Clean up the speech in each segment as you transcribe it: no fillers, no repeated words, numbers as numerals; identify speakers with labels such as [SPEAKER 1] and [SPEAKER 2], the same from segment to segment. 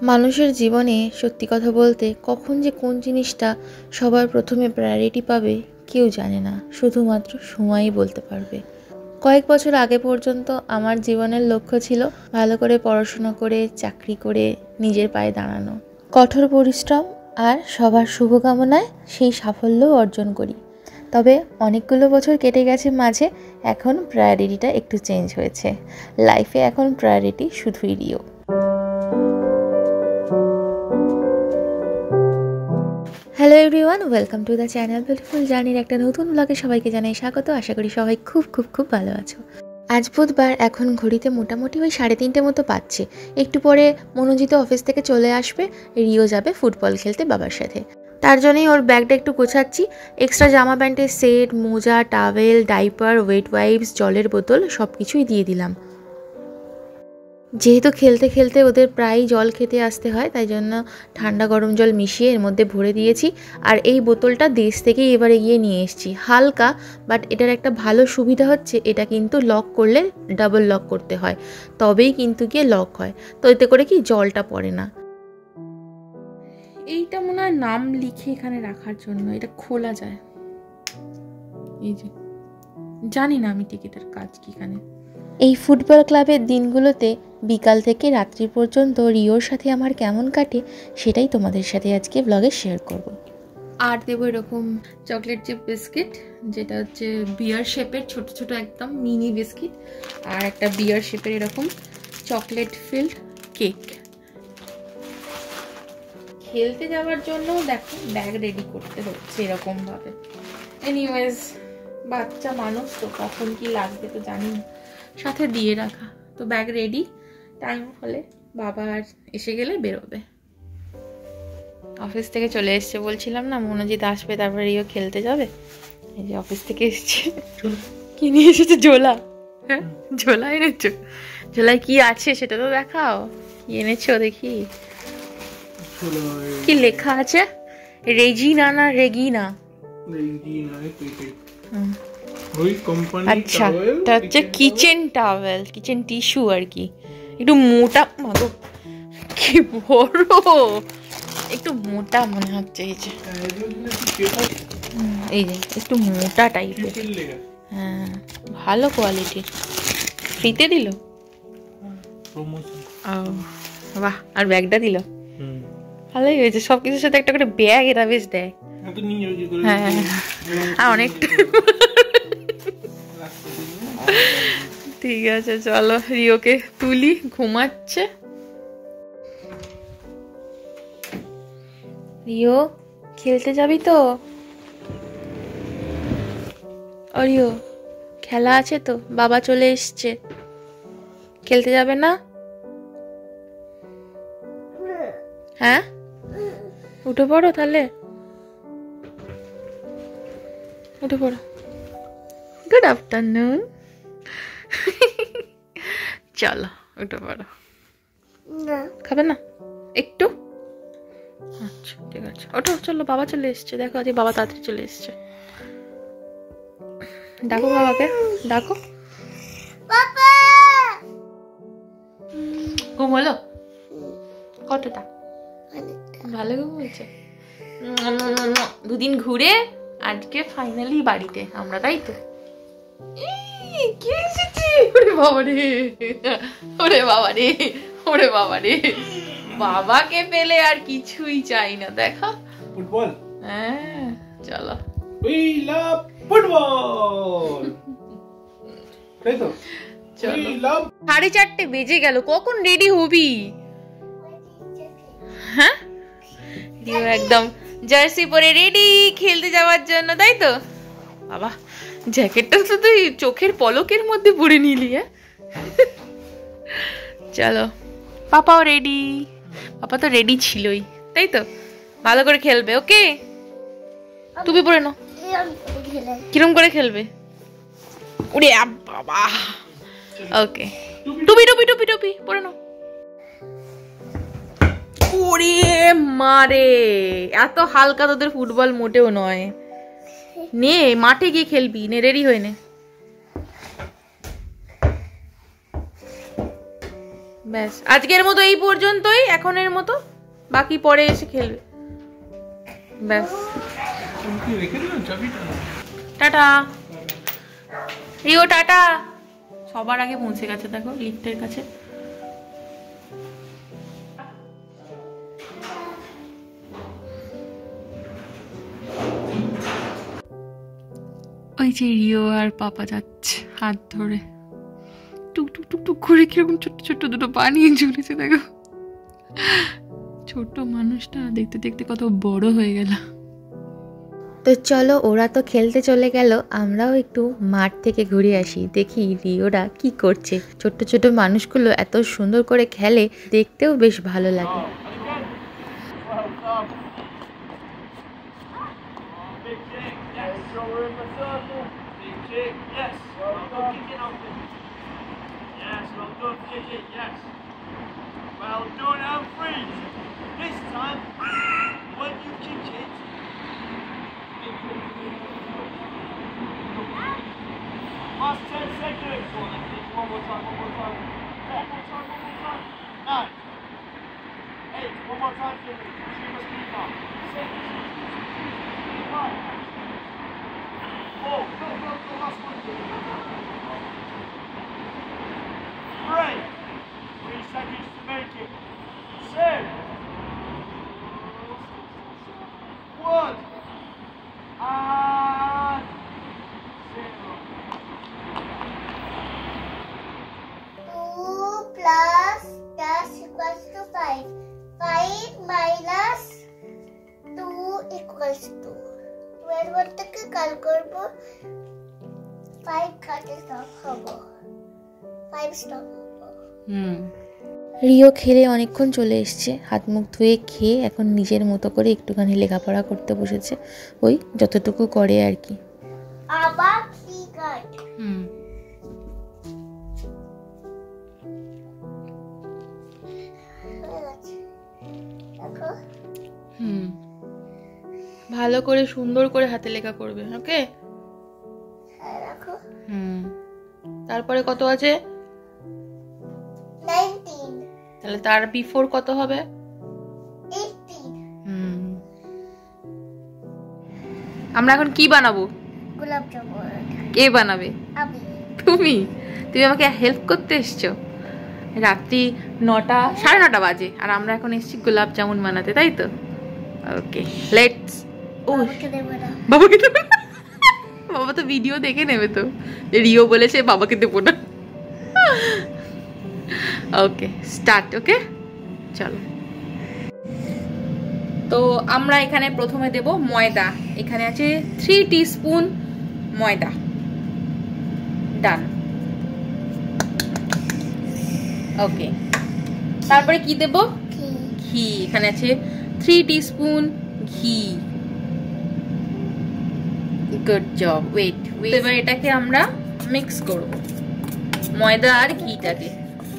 [SPEAKER 1] মানুষের জীবনে সত্যি কথা বলতে কখন যে কোন জিনিসটা সবার প্রথমে প্রায়োরিটি পাবে কেউ জানে না, শুধুমাত্র সময়ই বলতে পারবে। কয়েক বছর আগে পর্যন্ত আমার জীবনের লক্ষ্য ছিল ভালো করে পড়াশোনা করে চাকরি করে নিজের পায়ে দাঁড়ানো। কঠোর পরিশ্রম আর সবার শুভকামনায় সেই সাফল্য অর্জন করি। তবে অনেকগুলো বছর কেটে গেছে মাঝে, এখন প্রায়োরিটিটা একটু চেঞ্জ হয়েছে। লাইফে এখন প্রায়োরিটি শুধুই Rio. Hello everyone, welcome to the channel beautiful জার্নির একটা নতুন ব্লগে সবাইকে জানাই স্বাগত। আশা করি সবাই খুব ভালো আছো। আজ বুধবার, এখন ঘড়িতে মোটামুটি ওই 3:30 মতো পাচ্ছে। একটু পরে মনোজিৎ অফিস থেকে চলে আসবে, রিও যাবে ফুটবল খেলতে বাবার সাথে। তার জন্যই ওর ব্যাগটা একটু গোছাচ্ছি। এক্সট্রা জামা প্যান্টের সেট, মোজা, টাওয়েল, ডাইপার, ওয়েট ওয়াইপস, জলের বোতল সব কিছুই দিয়ে দিলাম। যেহেতু খেলতে খেলতে ওদের প্রায়ই জল খেতে আসতে হয়, তাই জন্য ঠান্ডা গরম জল মিশিয়ে এর মধ্যে ভরে দিয়েছি। আর এই বোতলটা দেশ থেকেই এবারে গিয়ে নিয়ে এসেছি। হালকা, বাট এটার একটা ভালো সুবিধা হচ্ছে এটা কিন্তু লক করলে ডাবল লক করতে হয়, তবেই কিন্তু গিয়ে লক হয়। তো এতে করে কি জলটা পড়ে না। এইটা মনে হয় নাম লিখে এখানে রাখার জন্য, এটা খোলা যায়। এই যে জানি না আমি টিকিটের কাজ কি এখানে। এই ফুটবল ক্লাবের দিনগুলোতে বিকাল থেকে রাত্রি পর্যন্ত রিওর সাথে আমার কেমন কাটে সেটাই তোমাদের সাথে আজকে ব্লগে শেয়ার করব। আর দেবো এরকম চকলেট চিপ বিস্কিট, যেটা হচ্ছে বিয়ার শেপের, ছোট ছোট একদম মিনি বিস্কিট, আর একটা বিয়ার শেপের এরকম চকলেট ফিল্ড কেক। খেলতে যাওয়ার জন্য দেখো ব্যাগ রেডি করতে হচ্ছে এরকম ভাবে। এনিওয়েজ, বাচ্চা মানুষ তো কখন কি লাগবে তো জানি না, সাথে দিয়ে রাখা। তো ব্যাগ রেডি, টাইম হলে বাবা আর এসে গেলে বেরোবে। অফিস থেকে চলে এসছে বলছিলাম না, মনোজিৎ আসবে তারপরে রিও খেলতে যাবে। এই যে অফিস থেকে এসছে, কি নিয়ে এসেছে? ঝোলা। হ্যাঁ, ঝোলা এনেছো? ঝোলায় কি আছে সেটা তো দেখাও। কি এনেছো দেখি, কি লেখা আছে? রেজিনা না রেগিনা? আচ্ছা, এটা হচ্ছে কিচেন টাওয়েল, কিচেন টিস্যু আর কি। একটু মোটা, কি বড়, একটু মোটা মনে হচ্ছে। এই যে একটু মোটা টাইপের। হ্যাঁ, ভালো কোয়ালিটির। ফ্রিতে দিল? বাহ, আর ব্যাগটা দিল, ভালোই হয়েছে। সবকিছুর সাথে একটা করে ব্যাগ এরা বেশ দেয়। হ্যাঁ, আর অনেকটা। ঠিক আছে, চলো রিওকে তুলি, ঘুমাচ্ছে। রিও, খেলতে যাবি তো? রিও, খেলা আছে তো, বাবা চলে এসছে। খেলতে যাবে না? হ্যাঁ, উঠে পড়ো তাহলে, উঠে পড়ো। Good afternoon. চলো উঠে পড়ো। খাবে না একটু? আচ্ছা ঠিক আছে, ওঠো, চলো, বাবা চলে এসছে। দেখো আজ বাবা তাড়াতাড়ি চলে এসছে। ডাকো বাবাকে, ডাকো। ঘুম হলো? কতটা? ভালো ঘুম হয়েছে? দুদিন ঘুরে আজকে ফাইনালি বাড়িতে আমরা, তাই তো? কি এসেছি? ওরে বাবা রে, ওরে বাবা রে, ওরে বাবা রে, বাবাকে পেলে আর কিছুই চাই না। দেখা ফুটবল। হ্যাঁ চলো, উই লাভ ফুটবল, তাই তো? চলো, 4:30 বেজে গেল, কখন রেডি হবি? হ্যাঁ, রিও একদম জার্সি পরে রেডি খেলতে যাওয়ার জন্য, তাই তো? বাবা, জ্যাকেটটা তো তুই চোখের পলকের মধ্যে পরে নিলি। হ্যাঁ চলো, পাপাও রেডি। পাপা তো রেডি ছিলই, তাই তো? ভালো করে খেলবে, ওকে? টুপি পরে নাও। কিরম করে খেলবে? উড়ে বাবা, ওকে, টুপি টুপি টুপি টুপি পরে নাও। ওরে মারে, এত হালকা তোদের ফুটবল মোটেও নয়। নে মাঠে গিয়ে খেলবি, নে রেডি হয়ে নে। ব্যাস আজকের মতো এই পর্যন্তই, এখনের মতো, বাকি পরে এসে খেলবে। ব্যাস টাটা রিও, টাটা। সবার আগে পৌঁছে গেছে দেখো লিফটের কাছে। ওই যে রিও আর পাপা যাচ্ছে হাত ধরে, টুক টুক টুক টুক করে কিরকম ছোট্ট ছোট্ট দুটো পা নিয়ে ঝুলেছে দেখো। ছোট মানুষটা দেখতে দেখতে কত বড় হয়ে গেল। তো চলো, ওরা তো খেলতে চলে গেল, আমরাও একটু মাঠ থেকে ঘুরে আসি, দেখি রিওরা কি করছে। ছোট্ট ছোট মানুষগুলো এত সুন্দর করে খেলে, দেখতেও বেশ ভালো লাগে।
[SPEAKER 2] Last 10 seconds. One more time. One more time. Nine. 8. One more time, Jimmy. You must keep up. 6. 5. 4. Go. Last one, Jimmy. 3. 3 seconds to make it. 2. 1. And 0.
[SPEAKER 3] 2 plus 5. 5 minus 2 equals to 12 থেকে কাল করব 5 কাটে স্টপ হবো 5 stop.
[SPEAKER 1] Rio খেলে অনেকক্ষণ চলে এসছে, হাত মুখ ধুয়ে খেয়ে এখন নিজের মতো করে একটুখানি লেখাপড়া করতে বসেছে, ওই যতটুকু করে আর কি।
[SPEAKER 3] আবার 3 কাট।
[SPEAKER 1] ভালো করে সুন্দর করে হাতে লেখা করবে, ওকে?
[SPEAKER 3] রাখো।
[SPEAKER 1] তারপরে কত আছে?
[SPEAKER 3] 19।
[SPEAKER 1] তাহলে তার বিফোর কত হবে?
[SPEAKER 3] 18।
[SPEAKER 1] আমরা এখন কি বানাবো?
[SPEAKER 3] গোলাপ জামুন।
[SPEAKER 1] কে বানাবে?
[SPEAKER 3] আমি।
[SPEAKER 1] তুমি আমাকে হেল্প করতে এসছো? রাত্রি 9টা 9:30 বাজে আর আমরা এখন এসেছি গোলাপ জামুন বানাতে, তাই তো? Okay let's. ও বাবাকে দেবে না? বাবা তো ভিডিও দেখে নেবে তো, যে রিও বলেছে বাবাকে দেবো না। Okay start. ওকে চলো। তো আমরা এখানে প্রথমে দেব ময়দা, এখানে আছে 3 টিস্পুন ময়দা। ডান। ওকে তারপরে কি দেব? ঘি, এখানে আছে 3 টিস্পুন ঘি। Good job. ওয়েট, এবার এটাকে আমরা মিক্স করব, ময়দা আর ঘিটাকে।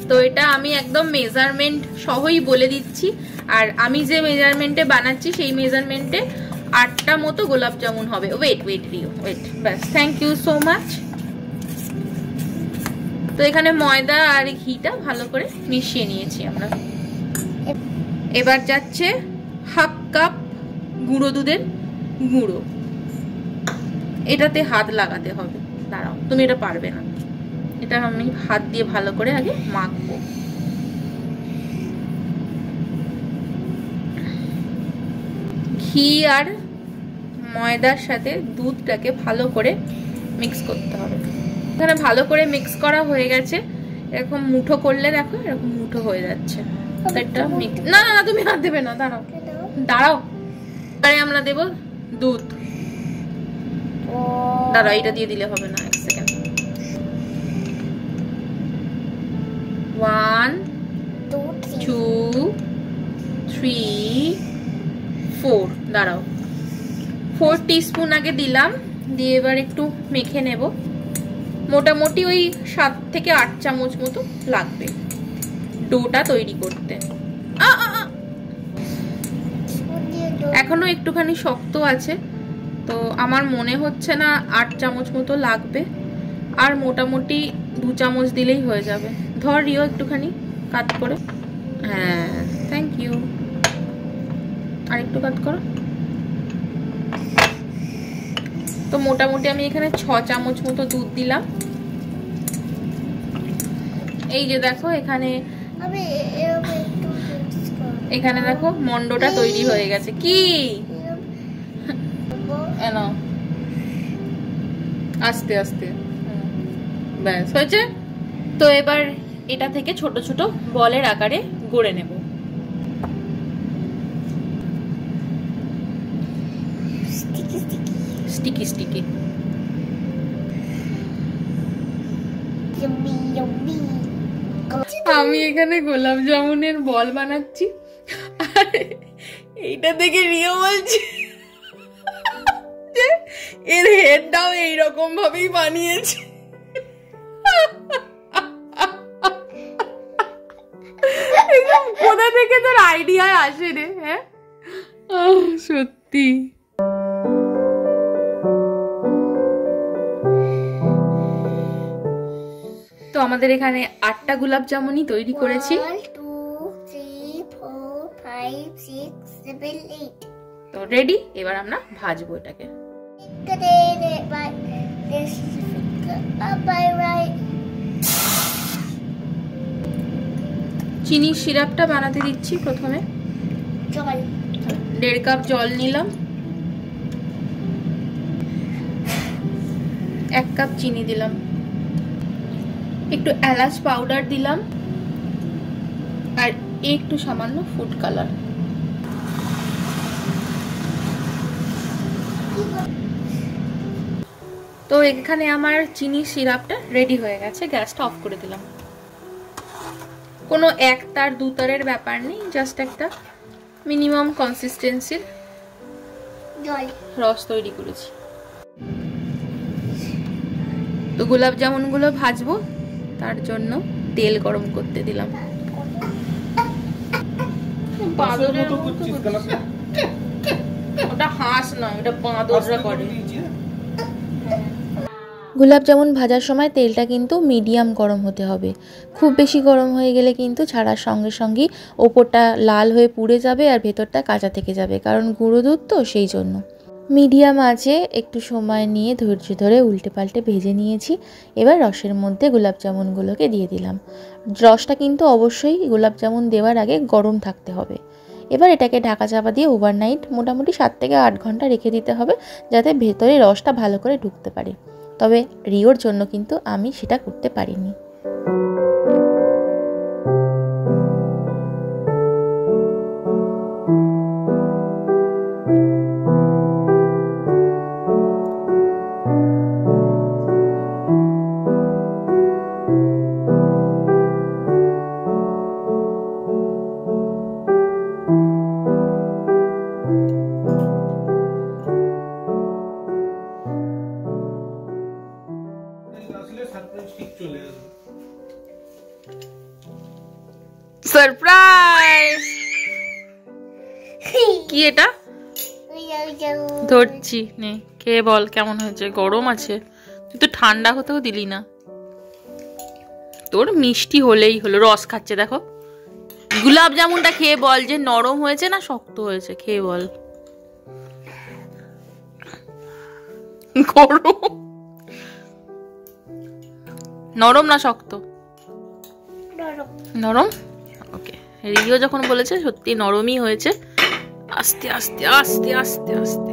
[SPEAKER 1] তো এটা আমি একদম মেজারমেন্ট সহই বলে দিচ্ছি, আর আমি যে মেজারমেন্টে বানাচ্ছি সেই মেজারমেন্টে 8টা মতো গোলাপ জামুন হবে। ওয়েট রিও ওয়েট, ব্যাস, থ্যাংক ইউ সো মাচ। তো এখানে ময়দা আর ঘিটা ভালো করে মিশিয়ে নিয়েছি আমরা। এবার যাচ্ছে 1/2 কাপ গুঁড়ো দুধের গুঁড়ো, এটাতে হাত লাগাতে হবে। দাঁড়াও, তুমি এটা পারবে না, এটা আমি হাত দিয়ে ভালো করে আগে মাখবো। ঘি আর ময়দার সাথে দুধটাকে ভালো করে মিক্স করতে হবে। এখানে ভালো করে মিক্স করা হয়ে গেছে, এরকম মুঠো করলে দেখো এরকম মুঠো হয়ে যাচ্ছে। না না তুমি হাত দেবে না, দাঁড়াও। আরে আমরা দেব দুধ। দাঁড়াও, এটা দিয়ে দিলে হবে না, 1 সেকেন্ড। 1 2 3 4। দাঁড়াও, 4 টিস্পুন আগে দিলাম, দিয়ে এবার একটু মেখে নেব। মোটামুটি ওই 7 থেকে 8 চামচ মতো লাগবে ডোটা তৈরি করতে। এখনো একটুখানি শক্ত আছে, তো আমার মনে হচ্ছে না 8 চামচ মতো লাগবে, আর মোটামুটি 2 চামচ দিলেই হয়ে যাবে। ধর রিও একটুখানি কাট করে, হ্যাঁ থ্যাংক ইউ। আর একটু কাট করো। তো মোটামুটি আমি এখানে 6 চামচ মতো দুধ দিলাম। এই যে দেখো এখানে এখানে দেখো মন্ডটা তৈরি হয়ে গেছে। কি আস্তে আস্তে, ব্যাস হয়েছে। তো এবার এটা থেকে ছোট ছোট বলের আকারে গড়ে নেব। Sticky sticky. আমি এখানে গোলাপ জামুনের বল বানাচ্ছি, আর এইটা দেখে রিও বলছি যে এর হেডটাও এইরকম ভাবেই বানিয়েছে। কোথা থেকে তোর আইডিয়া আসে রে? হ্যাঁ সত্যি। তো আমাদের এখানে 8টা গোলাপ জামুনই তৈরি করেছি।
[SPEAKER 3] 1 2 3 4 5 6 7 8।
[SPEAKER 1] তো রেডি, এবার আমরা ভাজবো এটাকে। চিনির সিরাপটা বানাতে দিচ্ছি প্রথমে।
[SPEAKER 3] জল
[SPEAKER 1] 1.5 কাপ জল নিলাম, 1 কাপ চিনি দিলাম, একটু এলাচ পাউডার দিলাম, আর একটু সামান্য ফুড কালার। তো এখানে আমার চিনির সিরাপটা রেডি হয়ে গেছে। গ্যাসটা অফ করে দিলাম। কোনো 1 তার 2 তারের ব্যাপার নেই, জাস্ট একটা মিনিমাম কনসিস্টেন্সির রস তৈরি করেছি। তো গোলাপ জামুনগুলো ভাজবো, তার জন্য তেল গরম করতে দিলাম। ওটা হাঁস নয়, ওটা বাঁদররা করে। গোলাপ জামুন ভাজার সময় তেলটা কিন্তু মিডিয়াম গরম হতে হবে। খুব বেশি গরম হয়ে গেলে কিন্তু ছাড়ার সঙ্গে সঙ্গেই ওপরটা লাল হয়ে পুড়ে যাবে আর ভেতরটা কাঁচা থেকে যাবে, কারণ গুঁড়ো দুধ তো, সেই জন্য মিডিয়াম আঁচে একটু সময় নিয়ে ধৈর্য ধরে উল্টে পাল্টে ভেজে নিয়েছি। এবার রসের মধ্যে গোলাপ জামুনগুলোকে দিয়ে দিলাম। রসটা কিন্তু অবশ্যই গোলাপ জামুন দেওয়ার আগে গরম থাকতে হবে। এবার এটাকে ঢাকা চাপা দিয়ে ওভারনাইট মোটামুটি 7 থেকে 8 ঘন্টা রেখে দিতে হবে, যাতে ভেতরে রসটা ভালো করে ঢুকতে পারে। তবে রিওর জন্য কিন্তু আমি সেটা করতে পারিনি। সারপ্রাইজ! কি এটা? ধরছি নে, খেয়ে বল কেমন হয়েছে। গরম আছে, তুই তো ঠান্ডা হতেও দিলি না। তোর মিষ্টি হলেই হলো। রস খাচ্ছে দেখো। গোলাপ জামুনটা খেয়ে বল যে নরম হয়েছে না শক্ত হয়েছে, খেয়ে বল। গরম, নরম না শক্ত? নরম। ওকে, রিও যখন বলেছে সত্যি নরমই হয়েছে। আস্তে আস্তে আস্তে আস্তে আস্তে